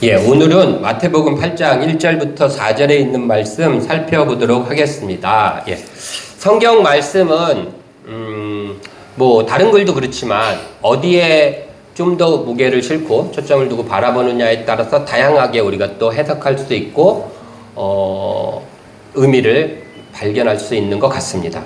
예, 오늘은 마태복음 8장 1절부터 4절에 있는 말씀 살펴보도록 하겠습니다. 예, 성경 말씀은 다른 글도 그렇지만 어디에 좀 더 무게를 싣고 초점을 두고 바라보느냐에 따라서 다양하게 우리가 또 해석할 수 있고 의미를 발견할 수 있는 것 같습니다.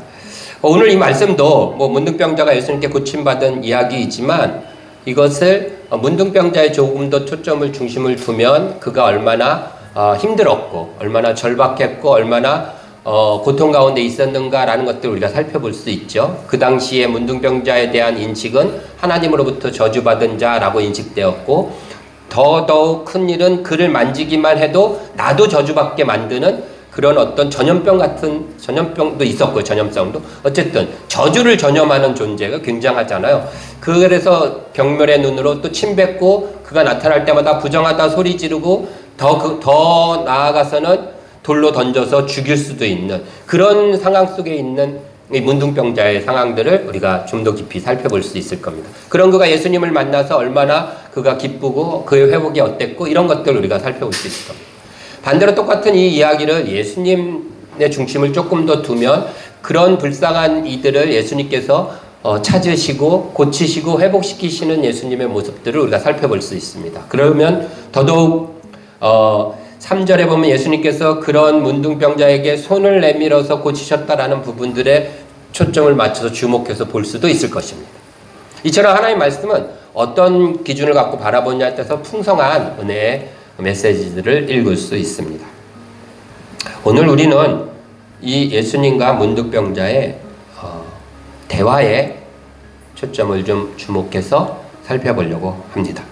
오늘 이 말씀도 문둥병자가 예수님께 고침받은 이야기이지만 이것을 문둥병자에 조금 더 초점을 중심을 두면 그가 얼마나 힘들었고 얼마나 절박했고 얼마나 고통 가운데 있었는가라는 것들을 우리가 살펴볼 수 있죠. 그 당시에 문둥병자에 대한 인식은 하나님으로부터 저주받은 자라고 인식되었고 더더욱 큰 일은 그를 만지기만 해도 나도 저주받게 만드는 그런 어떤 전염병도 있었고 전염성도 어쨌든 저주를 전염하는 존재가 굉장하잖아요. 그래서 경멸의 눈으로 또 침뱉고 그가 나타날 때마다 부정하다 소리 지르고 더 나아가서는 돌로 던져서 죽일 수도 있는 그런 상황 속에 있는 이 문둥병자의 상황들을 우리가 좀 더 깊이 살펴볼 수 있을 겁니다. 그런 그가 예수님을 만나서 얼마나 그가 기쁘고 그의 회복이 어땠고 이런 것들을 우리가 살펴볼 수 있을 겁니다. 반대로 똑같은 이 이야기를 예수님의 중심을 조금 더 두면 그런 불쌍한 이들을 예수님께서 찾으시고 고치시고 회복시키시는 예수님의 모습들을 우리가 살펴볼 수 있습니다. 그러면 더더욱 3절에 보면 예수님께서 그런 문둥병자에게 손을 내밀어서 고치셨다라는 부분들에 초점을 맞춰서 주목해서 볼 수도 있을 것입니다. 이처럼 하나님의 말씀은 어떤 기준을 갖고 바라보냐에 따라서 풍성한 은혜의 메시지들을 읽을 수 있습니다. 오늘 우리는 이 예수님과 문둥병자의 대화에 초점을 좀 주목해서 살펴보려고 합니다.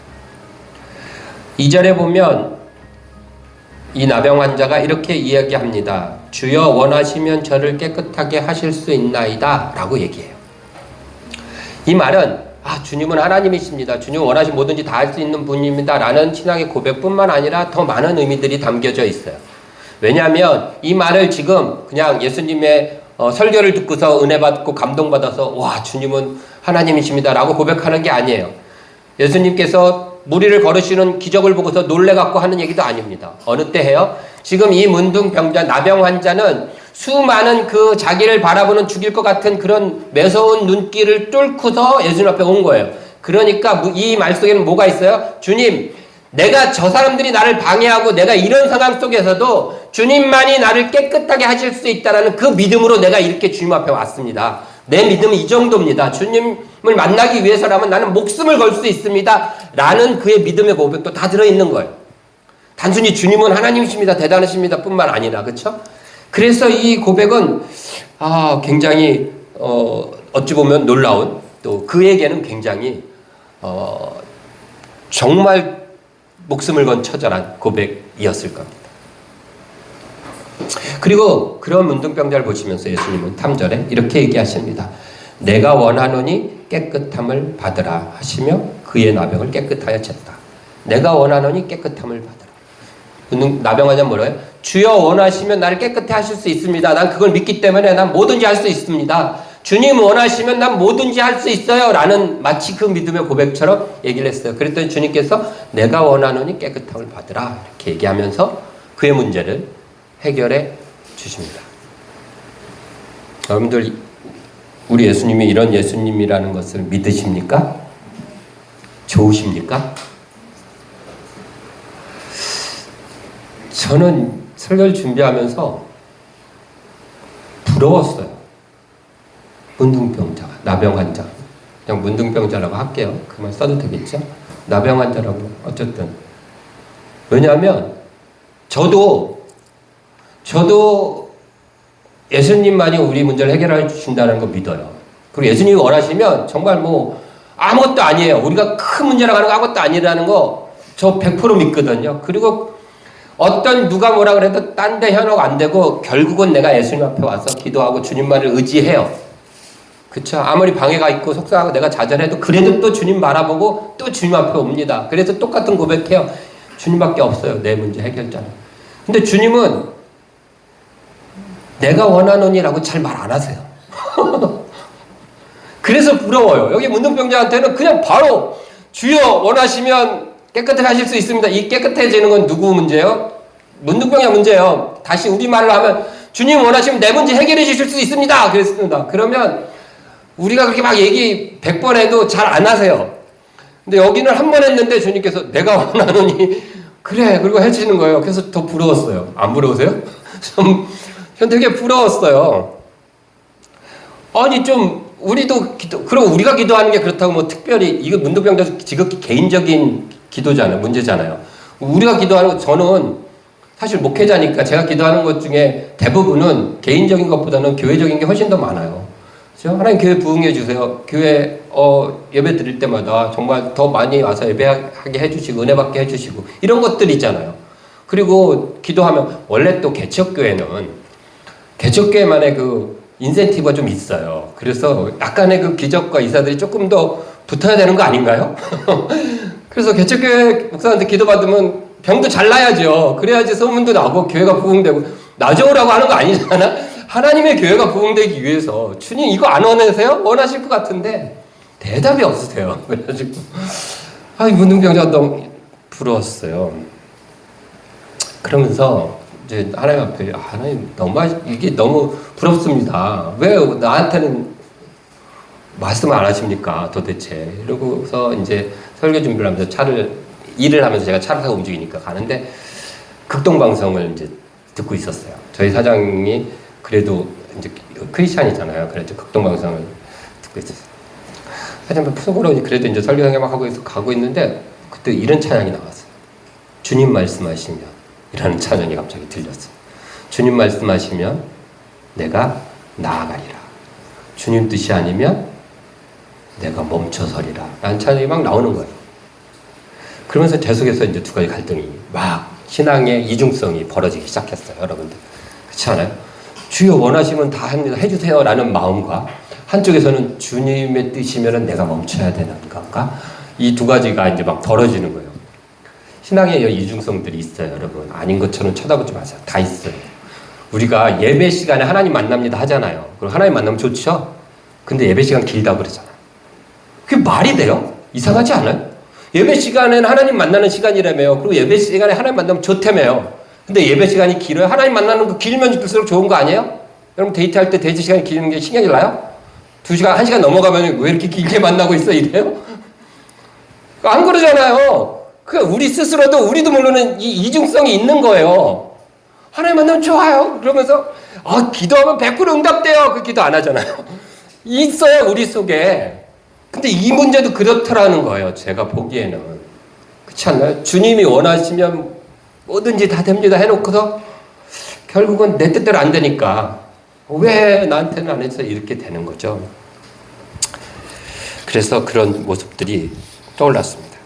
2절에 보면 이 나병 환자가 이렇게 이야기합니다. 주여 원하시면 저를 깨끗하게 하실 수 있나이다 라고 얘기해요. 이 말은 주님은 하나님이십니다. 주님 원하시면 뭐든지 다 할 수 있는 분입니다. 라는 신앙의 고백뿐만 아니라 더 많은 의미들이 담겨져 있어요. 왜냐하면 이 말을 지금 그냥 예수님의 설교를 듣고서 은혜 받고 감동받아서 와 주님은 하나님이십니다 라고 고백하는 게 아니에요. 예수님께서 무리를 걸으시는 기적을 보고서 놀래갖고 하는 얘기도 아닙니다. 어느 때 해요? 지금 이 문둥병자 나병 환자는 수많은 그 자기를 바라보는 죽일 것 같은 그런 매서운 눈길을 뚫고서 예수님 앞에 온 거예요. 그러니까 이 말 속에는 뭐가 있어요? 주님, 내가 저 사람들이 나를 방해하고 내가 이런 상황 속에서도 주님만이 나를 깨끗하게 하실 수 있다라는 그 믿음으로 내가 이렇게 주님 앞에 왔습니다. 내 믿음은 이 정도입니다. 주님을 만나기 위해서라면 나는 목숨을 걸 수 있습니다. 라는 그의 믿음의 고백도 다 들어있는 거예요. 단순히 주님은 하나님이십니다. 대단하십니다. 뿐만 아니라, 그렇죠? 그래서 이 고백은 굉장히 어찌 보면 놀라운 또 그에게는 굉장히 정말 목숨을 건 처절한 고백이었을 겁니다. 그리고 그런 문둥병자를 보시면서 예수님은 3절에 이렇게 얘기하십니다. 내가 원하노니 깨끗함을 받으라 하시며 그의 나병을 깨끗하여 쳤다. 내가 원하노니 깨끗함을 받으라. 나병 환자는 뭐래요? 주여 원하시면 나를 깨끗해 하실 수 있습니다. 난 그걸 믿기 때문에 난 뭐든지 할 수 있습니다. 주님 원하시면 난 뭐든지 할 수 있어요. 라는 마치 그 믿음의 고백처럼 얘기를 했어요. 그랬더니 주님께서 내가 원하노니 깨끗함을 받으라 이렇게 얘기하면서 그의 문제를 해결해 주십니다. 여러분들 우리 예수님이 이런 예수님이라는 것을 믿으십니까? 좋으십니까? 저는 설교를 준비하면서 부러웠어요. 문둥병자가, 나병 환자. 그냥 문둥병자라고 할게요. 그 말 써도 되겠죠? 나병 환자라고. 어쨌든. 왜냐하면 저도 예수님만이 우리 문제를 해결해 주신다는 거 믿어요. 그리고 예수님이 원하시면 정말 아무것도 아니에요. 우리가 큰 문제라고 하는 거 아무것도 아니라는 거 저 100% 믿거든요. 그리고 누가 뭐라 그래도 딴 데 현혹 안 되고 결국은 내가 예수님 앞에 와서 기도하고 주님만을 의지해요. 그쵸? 아무리 방해가 있고 속상하고 내가 좌절해도 그래도 또 주님 바라보고 또 주님 앞에 옵니다. 그래서 똑같은 고백해요. 주님밖에 없어요. 내 문제 해결자는. 근데 주님은 내가 원하노니라고 잘 말 안 하세요. 그래서 부러워요. 여기 문둥병자한테는 그냥 바로 주여 원하시면 깨끗하게 하실 수 있습니다. 이 깨끗해지는 건 누구 문제예요? 문둥병자 문제예요. 다시 우리말로 하면 주님 원하시면 내 문제 해결해 주실 수 있습니다. 그랬습니다. 그러면 우리가 그렇게 막 얘기 100번 해도 잘 안 하세요. 근데 여기는 한 번 했는데 주님께서 내가 원하노니 그래 그리고 해주시는 거예요. 그래서 더 부러웠어요. 안 부러우세요? 전 되게 부러웠어요. 아니 좀 우리도 그리고 우리가 기도하는 게 그렇다고 뭐 특별히 이거 문둥병자 지극히 개인적인 기도잖아요. 문제잖아요. 우리가 기도하는 거 저는 사실 목회자니까 제가 기도하는 것 중에 대부분은 개인적인 것보다는 교회적인 게 훨씬 더 많아요. 그렇죠? 하나님 교회 부흥해 주세요. 교회 예배 드릴 때마다 정말 더 많이 와서 예배하게 해주시고 은혜 받게 해주시고 이런 것들 있잖아요. 그리고 기도하면 원래 또 개척교회는 개척교회만의 그 인센티브가 좀 있어요. 그래서 약간의 그 기적과 이사들이 조금 더 붙어야 되는 거 아닌가요? 그래서 개척교회 목사한테 기도받으면 병도 잘 나야죠. 그래야지 소문도 나고 교회가 부흥되고 나져오라고 하는 거 아니잖아. 하나님의 교회가 부흥되기 위해서 주님 이거 안 원하세요? 원하실 것 같은데 대답이 없으세요. 그래가지고 문둥병자 너무 부러웠어요. 그러면서 이제 하나님 앞에 하나님 이게 너무 부럽습니다. 왜 나한테는 말씀을 안 하십니까 도대체? 이러고서 이제 설교 준비를 하면서 일을 하면서 제가 차를 타고 움직이니까 가는데 극동방송을 이제 듣고 있었어요. 저희 사장이 그래도 이제 크리스찬이잖아요. 그래서 극동방송을 듣고 있었어요. 하지만 속으로 그래도 이제 설교하게 막 가고 있는데 그때 이런 찬양이 나왔어요. 주님 말씀하시면 이라는 찬양이 갑자기 들렸어요. 주님 말씀하시면 내가 나아가리라. 주님 뜻이 아니면 내가 멈춰서리라. 라는 찬양이 막 나오는 거예요. 그러면서 제 속에서 이제 두 가지 갈등이 막 신앙의 이중성이 벌어지기 시작했어요. 여러분들. 그렇지 않아요? 주여 원하시면 다 합니다. 해주세요. 라는 마음과 한쪽에서는 주님의 뜻이면 내가 멈춰야 되는 건가? 이 두 가지가 이제 막 벌어지는 거예요. 신앙의 이중성들이 있어요. 여러분. 아닌 것처럼 쳐다보지 마세요. 다 있어요. 우리가 예배 시간에 하나님 만납니다 하잖아요. 그럼 하나님 만나면 좋죠? 근데 예배 시간 길다고 그러잖아요. 그게 말이 돼요? 이상하지 않아요? 예배 시간에는 하나님 만나는 시간이라며요. 그리고 예배 시간에 하나님 만나면 좋다며요. 근데 예배 시간이 길어요? 하나님 만나는 거 길면 길수록 좋은 거 아니에요? 여러분 데이트할 때 데이트 시간이 기는 게 신경이 나요? 2시간, 1시간 넘어가면 왜 이렇게 길게 만나고 있어? 이래요? 안 그러잖아요. 우리 스스로도 우리도 모르는 이 이중성이 있는 거예요. 하나님 만나면 좋아요. 그러면서 기도하면 100% 응답돼요. 그 기도 안 하잖아요. 있어요. 우리 속에. 근데 이 문제도 그렇더라는 거예요. 제가 보기에는. 그렇지 않나요? 주님이 원하시면 뭐든지 다 됩니다 해놓고서 결국은 내 뜻대로 안 되니까 왜 나한테는 안 해서 이렇게 되는 거죠. 그래서 그런 모습들이 떠올랐습니다.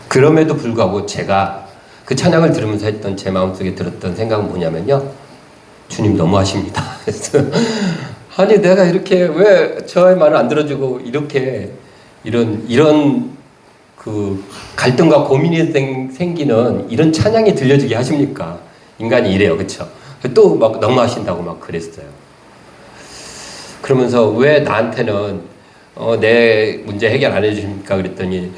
그럼에도 불구하고 제가 그 찬양을 들으면서 했던 제 마음속에 들었던 생각은 뭐냐면요. 주님 너무하십니다. 아니 내가 이렇게 왜 저의 말을 안 들어주고 이렇게 이런 그 갈등과 고민이 생기는 이런 찬양이 들려주게 하십니까? 인간이 이래요. 그렇죠? 또 막 너무하신다고 막 그랬어요. 그러면서 왜 나한테는 내 문제 해결 안 해주십니까? 그랬더니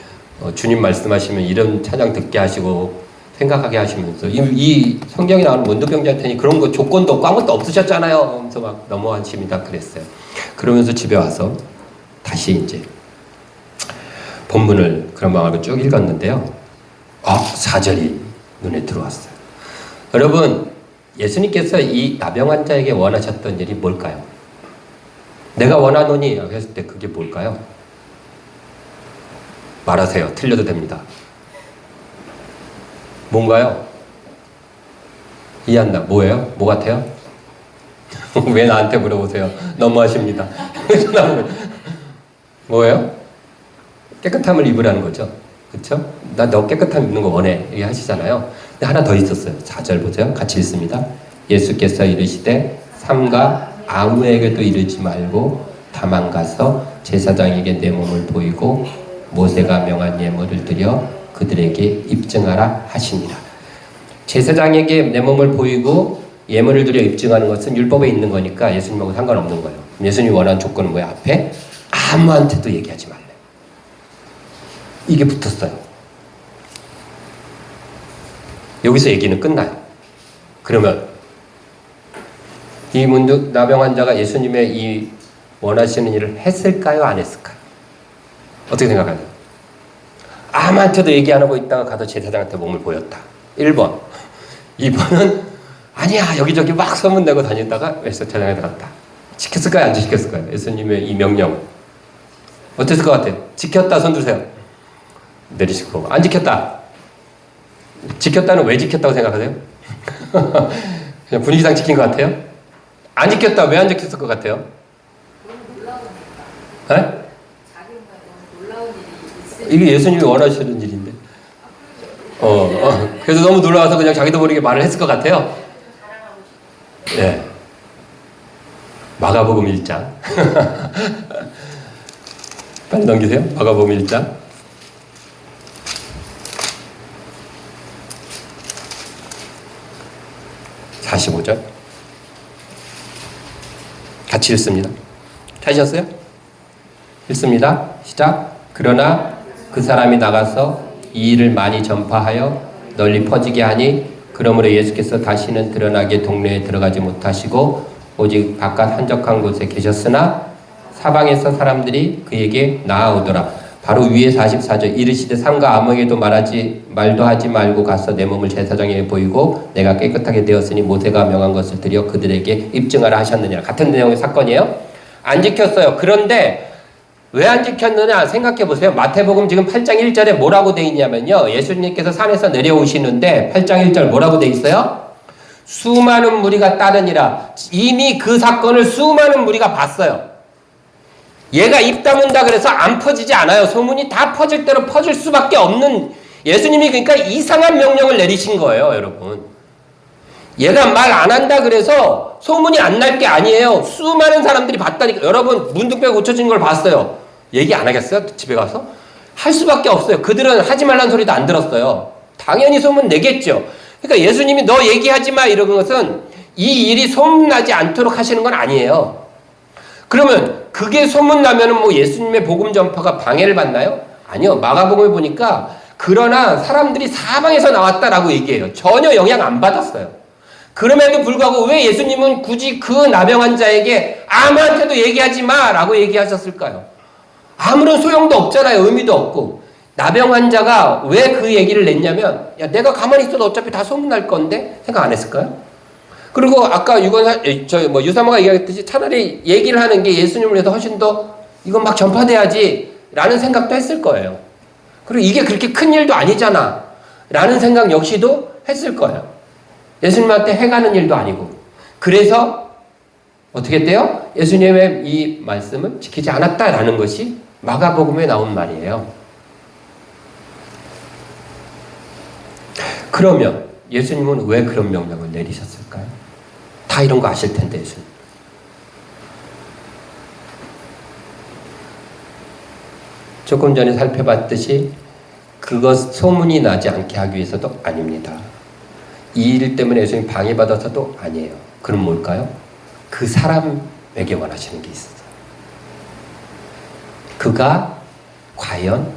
주님 말씀하시면 이런 찬양 듣게 하시고 생각하게 하시면서 이 성경에 나오는 문둥병자한테는 그런 거 조건도 없고 아무것도 없으셨잖아요. 하면서 막 너무하십니다. 그랬어요. 그러면서 집에 와서 다시 이제 본문을 그런 마음으로 쭉 읽었는데요. 4절이 눈에 들어왔어요. 여러분, 예수님께서 이 나병 환자에게 원하셨던 일이 뭘까요? 내가 원하노니 했을 때 그게 뭘까요? 말하세요. 틀려도 됩니다. 뭔가요? 이해한다. 뭐예요? 뭐 같아요? 왜 나한테 물어보세요? 너무하십니다. 뭐예요? 깨끗함을 입으라는 거죠. 그렇죠? 나 너 깨끗함 입는 거 원해. 이렇게 하시잖아요. 근데 하나 더 있었어요. 4절 보세요. 같이 읽습니다. 예수께서 이르시되 삼가 아무에게도 이르지 말고 다만 가서 제사장에게 내 몸을 보이고 모세가 명한 예물을 드려 그들에게 입증하라 하시니라. 제사장에게 내 몸을 보이고 예물을 드려 입증하는 것은 율법에 있는 거니까 예수님하고 상관없는 거예요. 예수님이 원하는 조건은 뭐야? 앞에 아무한테도 얘기하지 말래. 이게 붙었어요. 여기서 얘기는 끝나요. 그러면 이 나병 환자가 예수님의 이 원하시는 일을 했을까요? 안 했을까요? 어떻게 생각하세요? 아무한테도 얘기 안 하고 있다가 가서 제사장한테 몸을 보였다. 1번. 2번은 아니야 여기저기 막 소문내고 다니다가 제사장에 들어갔다. 지켰을까요? 안 지켰을까요? 예수님의 이 명령. 어땠을 것 같아요? 지켰다 손 드세요. 내리시고. 안 지켰다. 지켰다는 왜 지켰다고 생각하세요? 그냥 분위기상 지킨 것 같아요? 안 지켰다. 왜 안 지켰을 것 같아요? 네? 이게 예수님이 원하시는 일인데. 그래서 너무 놀라워서 그냥 자기도 모르게 말을 했을 것 같아요. 네. 마가복음 1장. 빨리 넘기세요. 마가복음 1장. 45절. 같이 읽습니다. 찾으셨어요? 읽습니다. 시작. 그러나 그 사람이 나가서 이 일을 많이 전파하여 널리 퍼지게 하니 그러므로 예수께서 다시는 드러나게 동네에 들어가지 못하시고 오직 바깥 한적한 곳에 계셨으나 사방에서 사람들이 그에게 나아오더라. 바로 위에 44절. 이르시되 삼가 아무에게도 말도 하지 말고 가서 내 몸을 제사장에게 보이고 내가 깨끗하게 되었으니 모세가 명한 것을 드려 그들에게 입증하라 하셨느니라. 같은 내용의 사건이에요. 안 지켰어요. 그런데 왜 안 지켰느냐 생각해 보세요. 마태복음 지금 8장 1절에 뭐라고 돼 있냐면요. 예수님께서 산에서 내려오시는데 8장 1절 뭐라고 돼 있어요? 수많은 무리가 따르니라. 이미 그 사건을 수많은 무리가 봤어요. 얘가 입 다문다 그래서 안 퍼지지 않아요. 소문이 다 퍼질 대로 퍼질 수밖에 없는, 예수님이 그러니까 이상한 명령을 내리신 거예요, 여러분. 얘가 말 안 한다 그래서 소문이 안 날 게 아니에요. 수많은 사람들이 봤다니까. 여러분 문둥병 고쳐진 걸 봤어요. 얘기 안 하겠어요? 집에 가서? 할 수밖에 없어요. 그들은 하지 말란 소리도 안 들었어요. 당연히 소문 내겠죠. 그러니까 예수님이 너 얘기하지 마 이런 것은 이 일이 소문나지 않도록 하시는 건 아니에요. 그러면 그게 소문나면은 뭐 예수님의 복음 전파가 방해를 받나요? 아니요. 마가복음에 보니까 그러나 사람들이 사방에서 나왔다라고 얘기해요. 전혀 영향 안 받았어요. 그럼에도 불구하고 왜 예수님은 굳이 그 나병 환자에게 아무한테도 얘기하지 마라고 얘기하셨을까요? 아무런 소용도 없잖아요. 의미도 없고. 나병 환자가 왜 그 얘기를 냈냐면 내가 가만히 있어도 어차피 다 소문날 건데 생각 안 했을까요? 그리고 아까 유사모가 얘기했듯이 차라리 얘기를 하는 게 예수님을 위해서 훨씬 더 이건 막 전파돼야지 라는 생각도 했을 거예요. 그리고 이게 그렇게 큰 일도 아니잖아 라는 생각 역시도 했을 거예요. 예수님한테 해가는 일도 아니고. 그래서 어떻게 돼요? 예수님의 이 말씀을 지키지 않았다라는 것이 마가복음에 나온 말이에요. 그러면 예수님은 왜 그런 명령을 내리셨을까요? 다 이런 거 아실 텐데 예수님. 조금 전에 살펴봤듯이 그것 소문이 나지 않게 하기 위해서도 아닙니다. 이 일 때문에 예수님 방해받아서도 아니에요. 그럼 뭘까요? 그 사람에게 원하시는 게 있어요. 그가 과연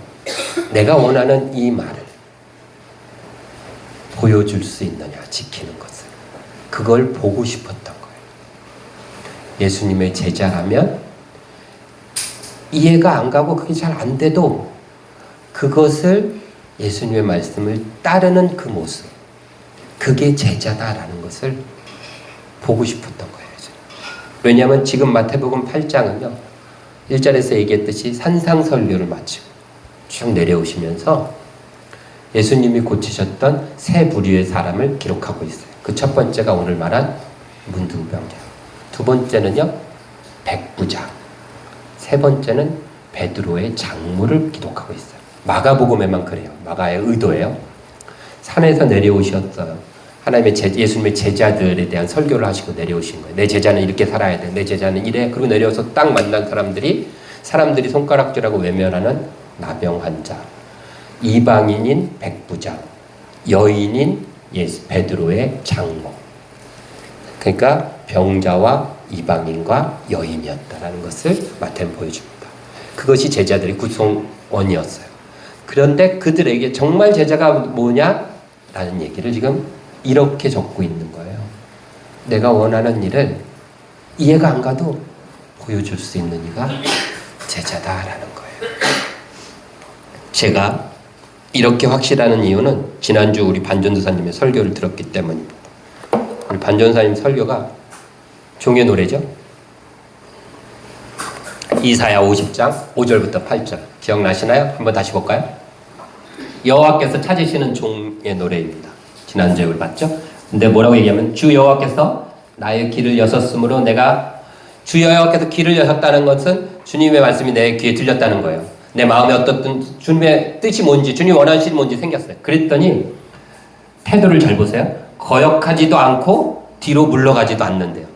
내가 원하는 이 말을 보여줄 수 있느냐, 지키는 것을. 그걸 보고 싶었던 거예요. 예수님의 제자라면 이해가 안 가고 그게 잘 안 돼도 그것을 예수님의 말씀을 따르는 그 모습, 그게 제자다라는 것을 보고 싶었던 거예요. 왜냐하면 지금 마태복음 8장은요 1절에서 얘기했듯이 산상설교를 마치고 쭉 내려오시면서 예수님이 고치셨던 세 부류의 사람을 기록하고 있어요. 그 첫 번째가 오늘 말한 문둥병자, 두 번째는요 백부장, 세 번째는 베드로의 장모를 기록하고 있어요. 마가복음에만 그래요. 마가의 의도예요. 산에서 내려오셨어요. 하나님의 예수님의 제자들에 대한 설교를 하시고 내려오신 거예요. 내 제자는 이렇게 살아야 돼. 내 제자는 이래. 그리고 내려와서 딱 만난 사람들이 손가락질하고 외면하는 나병 환자, 이방인인 백부장, 여인인 베드로의 장모. 그러니까 병자와 이방인과 여인이었다라는 것을 마태는 보여줍니다. 그것이 제자들의 구성원이었어요. 그런데 그들에게 정말 제자가 뭐냐? 라는 얘기를 지금 이렇게 적고 있는 거예요. 내가 원하는 일을 이해가 안 가도 보여줄 수 있는 이가 제자다라는 거예요. 제가 이렇게 확실하는 이유는 지난주 우리 반전도사님의 설교를 들었기 때문입니다. 우리 반전도사님 설교가 종의 노래죠. 이사야 50장 5절부터 8절 기억나시나요? 한번 다시 볼까요? 여호와께서 찾으시는 종의 노래입니다. 지난주에 우리 봤죠? 근데 뭐라고 얘기하면 주 여호와께서 나의 길을 여셨으므로 내가 주 여호와께서 길을 여셨다는 것은 주님의 말씀이 내 귀에 들렸다는 거예요. 내 마음에 어떻든 주님의 뜻이 뭔지 주님 원하시는 뭔지 생겼어요. 그랬더니 태도를 잘 보세요. 거역하지도 않고 뒤로 물러가지도 않는데요.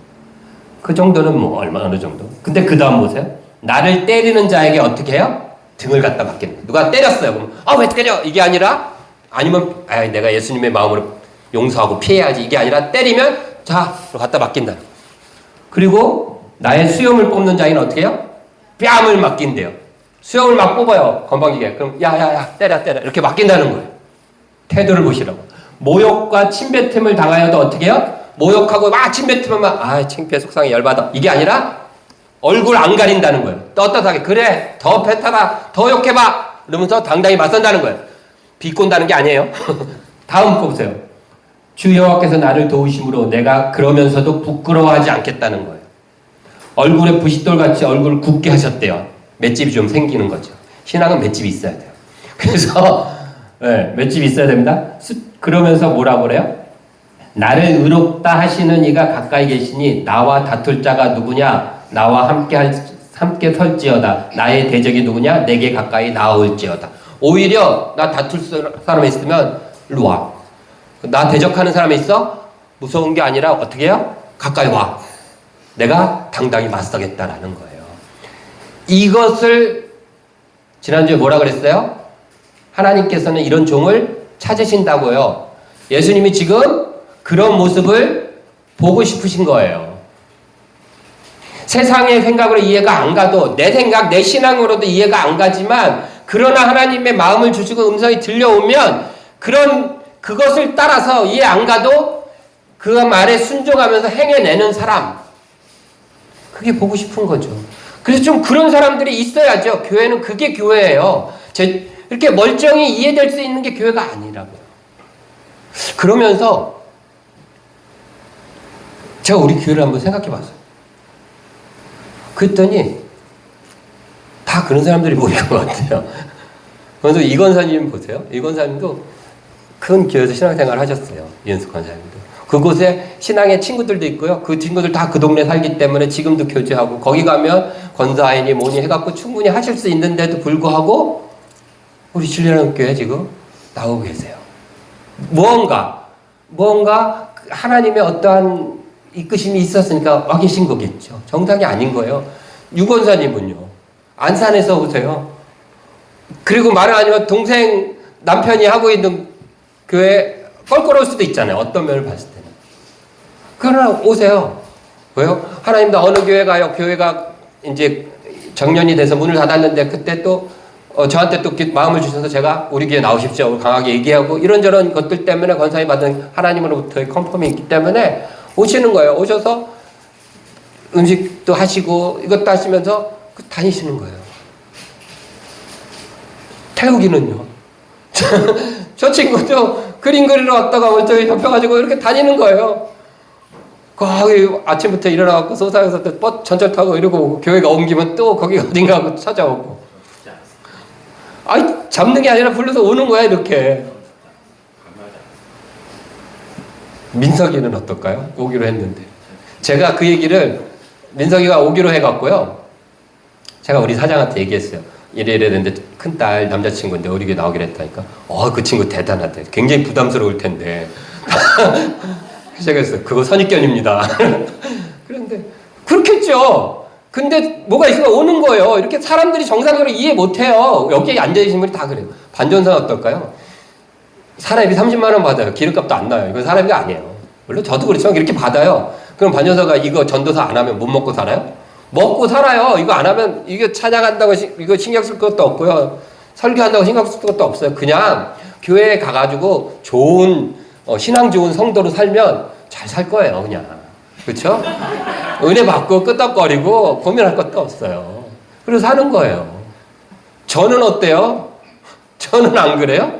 그 정도는 뭐 어느 정도. 근데 그 다음 보세요. 나를 때리는 자에게 어떻게 해요? 등을 갖다 맡기는 거예요. 누가 때렸어요. 그럼 왜 때려? 이게 아니라 아니면 내가 예수님의 마음으로 용서하고 피해야지. 이게 아니라 때리면 자 갖다 맡긴다. 그리고 나의 수염을 뽑는 자에게는 어떻게 해요? 뺨을 맡긴대요. 수염을 막 뽑아요. 건방지게. 그럼 야야야 때려 이렇게 맡긴다는 거예요. 태도를 보시라고. 모욕과 침뱉음을 당하여도 어떻게 해요? 모욕하고 막 침뱉으면 막 창피해 속상해 열받아. 이게 아니라 얼굴 안 가린다는 거예요. 떳떳하게 그래 더 뱉어봐 더 욕해봐 이러면서 당당히 맞선다는 거예요. 비꼰다는 게 아니에요. 다음 거 보세요. 주 여호와께서 나를 도우심으로 내가 그러면서도 부끄러워하지 않겠다는 거예요. 얼굴에 부싯돌같이 얼굴을 굳게 하셨대요. 맷집이 좀 생기는 거죠. 신앙은 맷집이 있어야 돼요. 그래서 맷집이 있어야 됩니다. 그러면서 뭐라고 그래요? 나를 의롭다 하시는 이가 가까이 계시니 나와 다툴 자가 누구냐? 나와 함께 설지어다. 나의 대적이 누구냐? 내게 가까이 나올지어다. 오히려 나 다툴 사람이 있으면 일로 와. 나 대적하는 사람이 있어? 무서운 게 아니라 어떻게 해요? 가까이 와. 내가 당당히 맞서겠다라는 거예요. 이것을 지난주에 뭐라 그랬어요? 하나님께서는 이런 종을 찾으신다고요. 예수님이 지금 그런 모습을 보고 싶으신 거예요. 세상의 생각으로 이해가 안 가도 내 생각, 내 신앙으로도 이해가 안 가지만 그러나 하나님의 마음을 주시고 음성이 들려오면 그것을 따라서 이해 안 가도 그 말에 순종하면서 행해내는 사람. 그게 보고 싶은 거죠. 그래서 좀 그런 사람들이 있어야죠. 교회는 그게 교회예요. 이렇게 멀쩡히 이해될 수 있는 게 교회가 아니라고요. 그러면서 제가 우리 교회를 한번 생각해 봤어요. 그랬더니 다 그런 사람들이 모인 것 같아요. 그래서 이 권사님 보세요. 이 권사님도 큰 교회에서 신앙생활을 하셨어요. 이현숙 권사님도. 그곳에 신앙의 친구들도 있고요. 그 친구들 다 그 동네 살기 때문에 지금도 교제하고 거기 가면 권사인이 뭐니 해갖고 충분히 하실 수 있는데도 불구하고 우리 진리하는 교회 지금 나오고 계세요. 무언가 하나님의 어떠한 이끄심이 있었으니까 와 계신 거겠죠. 정상이 아닌 거예요. 유권사님은요. 안산에서 오세요. 그리고 말을 아니면 동생 남편이 하고 있는 교회 껄끄러울 수도 있잖아요. 어떤 면을 봤을 때는. 그러나 오세요. 왜요? 하나님도 어느 교회 가요. 교회가 이제 정년이 돼서 문을 닫았는데 그때 또 저한테 또 마음을 주셔서 제가 우리 교회 나오십시오. 강하게 얘기하고 이런저런 것들 때문에 권사님 받은 하나님으로부터의 컨펌이 있기 때문에 오시는 거예요. 오셔서 음식도 하시고 이것도 하시면서 다니시는 거예요. 태우기는요. 저 친구도 그림 그리러 왔다가 멀쩡히 잡혀가지고 이렇게 다니는 거예요. 거기 아침부터 일어나갖고 소사에서 또 전철 타고 이러고 오고 교회가 옮기면 또 거기 어딘가 하고 찾아오고. 잡는 게 아니라 불러서 오는 거야 이렇게. 민석이는 어떨까요? 오기로 했는데. 제가 그 얘기를 민석이가 오기로 해갖고요. 제가 우리 사장한테 얘기했어요. 이래 됐는데 큰딸 남자친구인데 우리 교회 나오기로 했다니까. 그 친구 대단하대. 굉장히 부담스러울 텐데. 제가 했어요. 그거 선입견입니다. 그런데 그렇겠죠. 근데 뭐가 있으면 오는 거예요. 이렇게 사람들이 정상적으로 이해 못해요. 여기 앉아계신 분이 다 그래요. 반전사는 어떨까요? 사람이 30만 원 받아요. 기름값도 안 나요. 이건 사람이 아니에요. 물론 저도 그렇지만 이렇게 받아요. 그럼 반전사가 이거 전도사 안 하면 못 먹고 살아요? 먹고 살아요. 이거 안 하면 이거 찬양한다고 이거 신경 쓸 것도 없고요. 설교한다고 신경 쓸 것도 없어요. 그냥 교회에 가가지고 좋은 신앙 좋은 성도로 살면 잘 살 거예요, 그냥. 그렇죠? 은혜 받고 끄떡거리고 고민할 것도 없어요. 그래서 사는 거예요. 저는 어때요? 저는 안 그래요?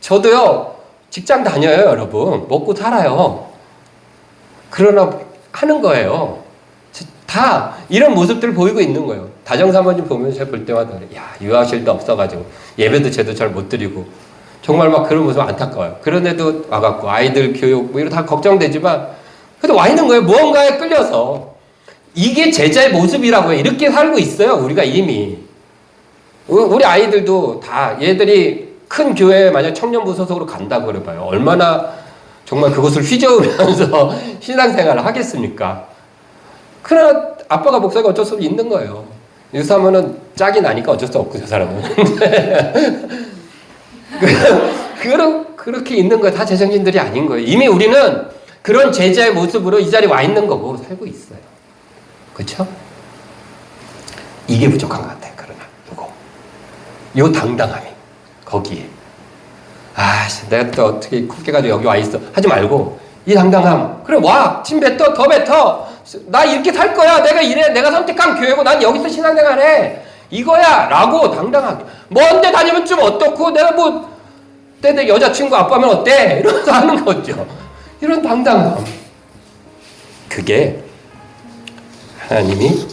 저도요, 직장 다녀요, 여러분. 먹고 살아요. 그러나 하는 거예요. 다 이런 모습들을 보이고 있는 거예요. 다정사모님 보면서 제가 볼 때마다 야, 유아실도 없어가지고 예배도 제도 잘 못 드리고 정말 막 그런 모습 안타까워요. 그런 애도 와갖고 아이들 교육 뭐 이런 다 걱정되지만 그래도 와 있는 거예요. 무언가에 끌려서. 이게 제자의 모습이라고요. 이렇게 살고 있어요. 우리가 이미. 우리 아이들도 다 얘들이 큰 교회에 만약 청년부 소속으로 간다고 그래봐요. 얼마나 정말 그것을 휘저으면서 신앙생활을 하겠습니까? 그러나 아빠가 목사가 어쩔 수 없이 있는 거예요. 유사하면은 짝이 나니까 어쩔 수 없고 저 사람은. 그렇게 있는 거예요. 다 제정신들이 아닌 거예요. 이미 우리는 그런 제자의 모습으로 이 자리에 와 있는 거고 살고 있어요. 그렇죠? 이게 부족한 것 같아요. 그러나 요 당당함이 거기에 내가 또 어떻게 컸게 가지고 여기 와 있어 하지 말고 이 당당함 그래 와 침 뱉어 더 뱉어 나 이렇게 살 거야 내가 이래 내가 선택한 교회고 난 여기서 신앙생활해 이거야 라고 당당하게 먼데 다니면 좀 어떻고 내가 뭐 내 여자친구 아빠면 어때 이러면서 하는 거죠. 이런 당당함 그게 하나님이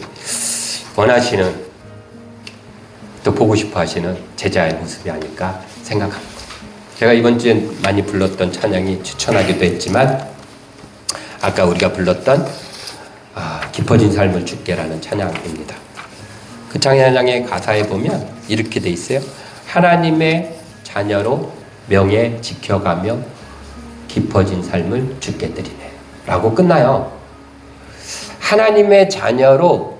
원하시는 또 보고 싶어 하시는 제자의 모습이 아닐까 생각합니다. 제가 이번 주에 많이 불렀던 찬양이 추천하기도 했지만 아까 우리가 불렀던 깊어진 삶을 주께라는 찬양입니다. 그 찬양의 가사에 보면 이렇게 돼 있어요. 하나님의 자녀로 명예 지켜가며 깊어진 삶을 주께 드리네 라고 끝나요. 하나님의 자녀로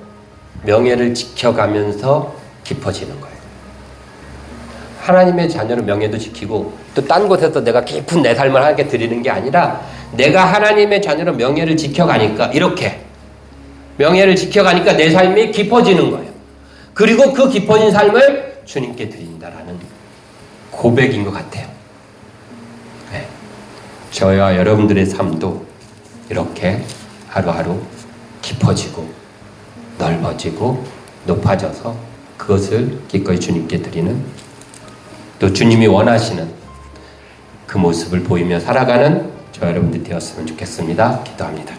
명예를 지켜가면서 깊어지는 거예요. 하나님의 자녀로 명예도 지키고 또 딴 곳에서 내가 깊은 내 삶을 하나님께 드리는 게 아니라 내가 하나님의 자녀로 명예를 지켜가니까 이렇게 명예를 지켜가니까 내 삶이 깊어지는 거예요. 그리고 그 깊어진 삶을 주님께 드린다라는 고백인 것 같아요. 네. 저와 여러분들의 삶도 이렇게 하루하루 깊어지고 넓어지고 높아져서 그것을 기꺼이 주님께 드리는 또 주님이 원하시는 그 모습을 보이며 살아가는 저 여러분들이 되었으면 좋겠습니다. 기도합니다.